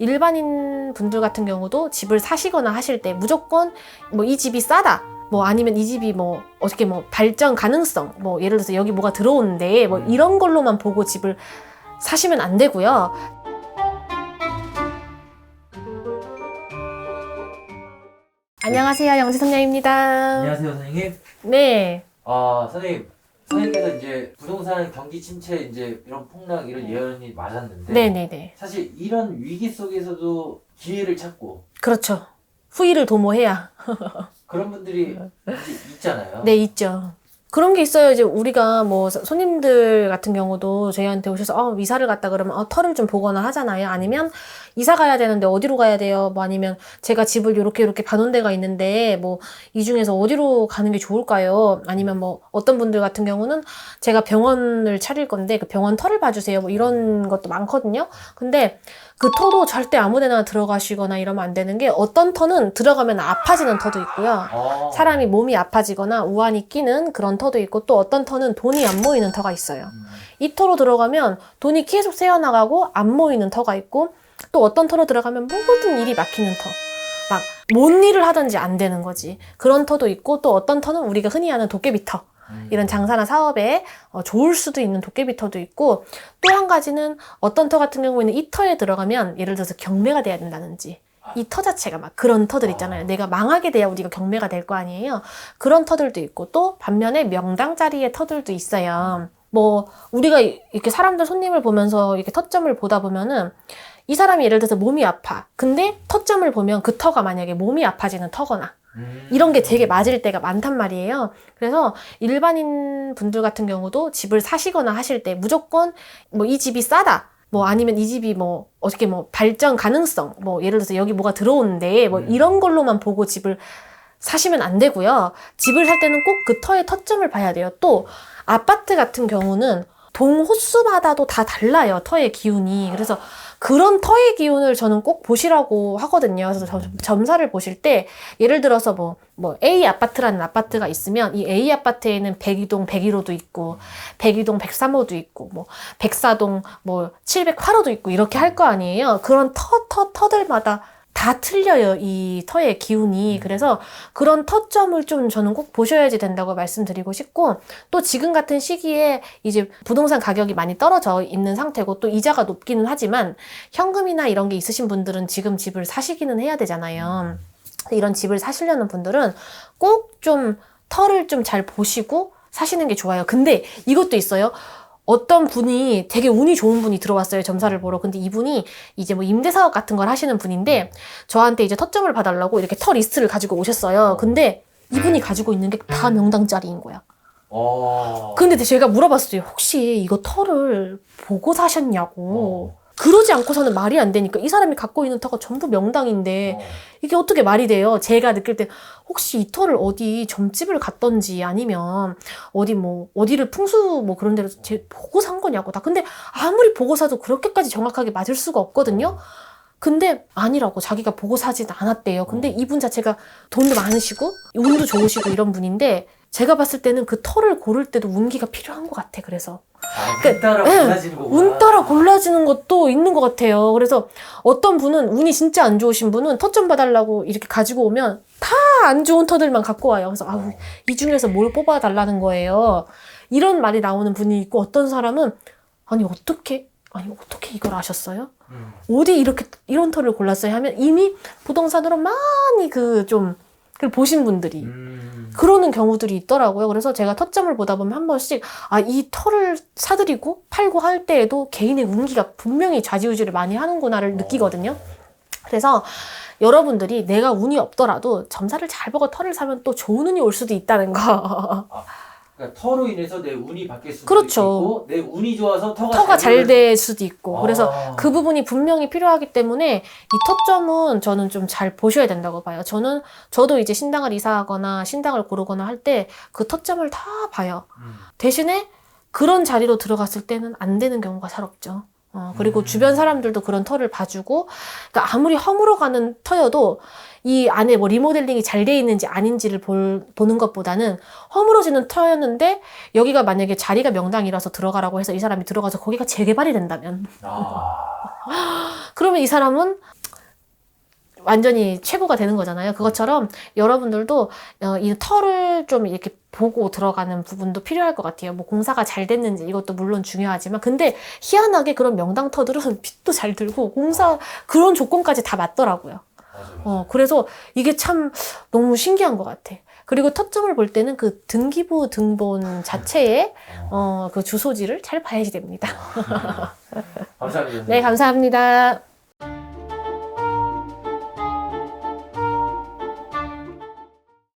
일반인 분들 같은 경우도 집을 사시거나 하실 때 무조건 뭐 이 집이 싸다, 뭐 아니면 이 집이 뭐 어떻게 뭐 발전 가능성, 뭐 예를 들어서 여기 뭐가 들어오는데 뭐 이런 걸로만 보고 집을 사시면 안 되고요. 안녕하세요, 영지선녀입니다. 안녕하세요, 선생님. 네. 선생님께서 이제 부동산 경기 침체, 이제 이런 폭락, 이런 예언이 맞았는데, 네네네. 사실 이런 위기 속에서도 기회를 찾고, 그렇죠. 후일을 도모해야. 그런 분들이 이제 있잖아요. 네, 있죠. 그런 게 있어요. 이제 우리가 뭐 손님들 같은 경우도 저희한테 오셔서 이사를 갔다 그러면 터를 좀 보거나 하잖아요. 아니면 이사 가야 되는데 어디로 가야 돼요? 뭐 아니면 제가 집을 요렇게 봐놓은 데가 있는데 뭐 이 중에서 어디로 가는 게 좋을까요? 아니면 뭐 어떤 분들 같은 경우는 제가 병원을 차릴 건데 그 병원 터를 봐주세요. 뭐 이런 것도 많거든요. 근데 그 터도 절대 아무데나 들어가시거나 이러면 안 되는 게, 어떤 터는 들어가면 아파지는 터도 있고요. 사람이 몸이 아파지거나 우환이 끼는 그런 터도 있고, 또 어떤 터는 돈이 안 모이는 터가 있어요. 이 터로 들어가면 돈이 계속 새어나가고 안 모이는 터가 있고, 또 어떤 터로 들어가면 모든 일이 막히는 터. 막 뭔 일을 하든지 안 되는 거지. 그런 터도 있고, 또 어떤 터는 우리가 흔히 아는 도깨비 터. 이런 장사나 사업에 좋을 수도 있는 도깨비 터도 있고, 또 한 가지는 어떤 터 같은 경우에는 이 터에 들어가면 예를 들어서 경매가 돼야 된다든지, 이 터 자체가 막 그런 터들 있잖아요. 내가 망하게 돼야 우리가 경매가 될 거 아니에요. 그런 터들도 있고, 또 반면에 명당 자리의 터들도 있어요. 뭐 우리가 이렇게 사람들 손님을 보면서 이렇게 터점을 보다 보면은, 이 사람이 예를 들어서 몸이 아파. 근데 터점을 보면 그 터가 만약에 몸이 아파지는 터거나 이런 게 되게 맞을 때가 많단 말이에요. 그래서 일반인 분들 같은 경우도 집을 사시거나 하실 때 무조건 뭐 이 집이 싸다, 뭐 아니면 이 집이 뭐 어떻게 뭐 발전 가능성, 뭐 예를 들어서 여기 뭐가 들어오는데 뭐 이런 걸로만 보고 집을 사시면 안 되고요. 집을 살 때는 꼭 그 터의 터점을 봐야 돼요. 또 아파트 같은 경우는 동 호수마다도 다 달라요, 터의 기운이. 그래서 그런 터의 기운을 저는 꼭 보시라고 하거든요. 그래서 점사를 보실 때 예를 들어서 뭐 A 아파트라는 아파트가 있으면, 이 A 아파트에는 102동 101호도 있고 102동 103호도 있고 뭐 104동 뭐 708호도 있고 이렇게 할 거 아니에요. 그런 터들마다 다 틀려요, 이 터의 기운이. 그래서 그런 터점을 좀 저는 꼭 보셔야지 된다고 말씀드리고 싶고, 또 지금 같은 시기에 이제 부동산 가격이 많이 떨어져 있는 상태고, 또 이자가 높기는 하지만 현금이나 이런 게 있으신 분들은 지금 집을 사시기는 해야 되잖아요. 이런 집을 사시려는 분들은 꼭 좀 터를 좀 잘 보시고 사시는 게 좋아요. 근데 이것도 있어요. 어떤 분이 되게 운이 좋은 분이 들어왔어요, 점사를 보러. 근데 이분이 이제 뭐 임대사업 같은 걸 하시는 분인데, 저한테 이제 터점을 봐달라고 이렇게 터 리스트를 가지고 오셨어요. 근데 이분이 가지고 있는 게 다 명당짜리인 거야. 근데 제가 물어봤어요. 혹시 이거 터를 보고 사셨냐고. 그러지 않고서는 말이 안 되니까. 이 사람이 갖고 있는 터가 전부 명당인데 이게 어떻게 말이 돼요? 제가 느낄 때 혹시 이 터를 어디 점집을 갔던지, 아니면 어디를 풍수 뭐 그런 데로 보고 산 거냐고. 다 근데 아무리 보고 사도 그렇게까지 정확하게 맞을 수가 없거든요. 근데 아니라고, 자기가 보고 사진 않았대요. 근데 이분 자체가 돈도 많으시고 운도 좋으시고 이런 분인데, 제가 봤을 때는 그 터를 고를 때도 운기가 필요한 것 같아. 그래서 운 따라 골라지는 거구나. 운 따라 골라지는 것도 있는 것 같아요. 그래서 어떤 분은 운이 진짜 안 좋으신 분은 터 좀 봐달라고 이렇게 가지고 오면 다 안 좋은 터들만 갖고 와요. 그래서 이 중에서 뭘 뽑아달라는 거예요. 이런 말이 나오는 분이 있고, 어떤 사람은 어떻게 이걸 아셨어요? 어디 이런 터를 골랐어요? 하면 이미 부동산으로 많이 그걸 보신 분들이 그러는 경우들이 있더라고요. 그래서 제가 터점을 보다 보면 한 번씩 이 터를 사들이고 팔고 할 때에도 개인의 운기가 분명히 좌지우지를 많이 하는구나를 느끼거든요. 그래서 여러분들이 내가 운이 없더라도 점사를 잘 보고 터를 사면 또 좋은 운이 올 수도 있다는 거. 그러니까 터로 인해서 내 운이 바뀔 수도 그렇죠. 있고, 내 운이 좋아서 터가 잘 될 수도 있고. 그래서 그 부분이 분명히 필요하기 때문에 이 터점은 저는 좀 잘 보셔야 된다고 봐요. 저도 이제 신당을 이사하거나 신당을 고르거나 할 때 그 터점을 다 봐요. 대신에 그런 자리로 들어갔을 때는 안 되는 경우가 잘 없죠. 그리고 주변 사람들도 그런 터를 봐주고, 그러니까 아무리 허물어가는 터여도 이 안에 뭐 리모델링이 잘 돼 있는지 아닌지를 보는 것보다는 허물어지는 터였는데 여기가 만약에 자리가 명당이라서 들어가라고 해서 이 사람이 들어가서 거기가 재개발이 된다면 그러면 이 사람은 완전히 최고가 되는 거잖아요. 그것처럼 여러분들도 이 털을 좀 이렇게 보고 들어가는 부분도 필요할 것 같아요. 뭐 공사가 잘 됐는지 이것도 물론 중요하지만 근데 희한하게 그런 명당 터들은 빛도 잘 들고 공사 그런 조건까지 다 맞더라고요. 그래서 이게 참 너무 신기한 것 같아. 그리고 터점을 볼 때는 그 등기부 등본 자체의 그 주소지를 잘 봐야지 됩니다. 감사합니다. 네, 감사합니다.